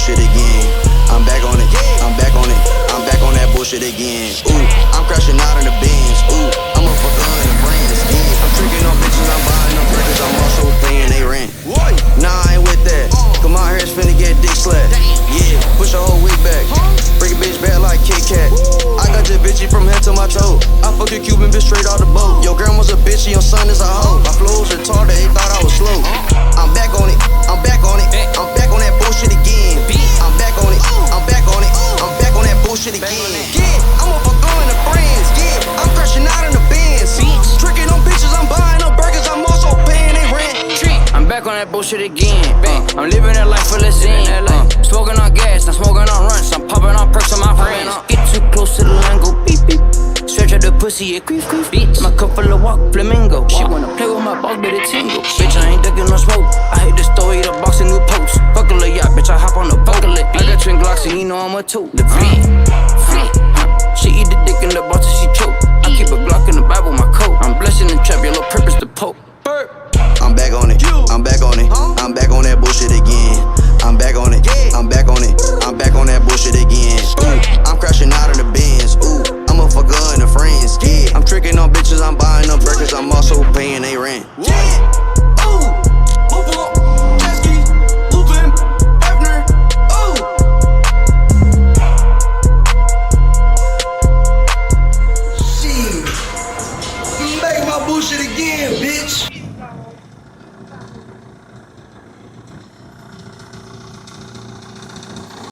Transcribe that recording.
bullshit again. I'm back on it, I'm back on it, I'm back on that bullshit again. Ooh, I'm crashing out in the Benz. Ooh, I'm a fucker in the brands. Yeah, I'm tricking on bitches, I'm buying them burgers, I'm also paying they rent. Nah, I ain't with that. Come out here, it's finna get dick slapped. Yeah, push a whole week back. Bring a bitch back like Kit Kat. I got your bitchy from head to my toe. I fuck a Cuban bitch straight off the boat. Your grandma's a bitch and your son is a hoe. My flow was retarded, they thought I was slow. I'm back on it, I'm back on it, I'm back on that bullshit again. I'm back on it, I'm back on it, I'm back on that bullshit again. Yeah, I'm a fucker in the brands. Yeah, I'm crashing out in the Benz. Tricking on bitches, I'm buying them burgers, I'm also paying they rent. I'm back on that bullshit again. I'm living that life full of sin. Smoking on gas, not smoking on runs. I'm popping on perks on my friends. Get too close to the line, go beep beep. Stretch out the pussy, it creep creep. Bitch, my cup full of walk, flamingo. She wanna play with my balls, but it tingle. Bitch, I ain't ducking no smoke. I hit the store, eat a box of new posts. Fuck a little yacht, bitch, I hop on the boat. I got twin Glocks and you know I'm a tote.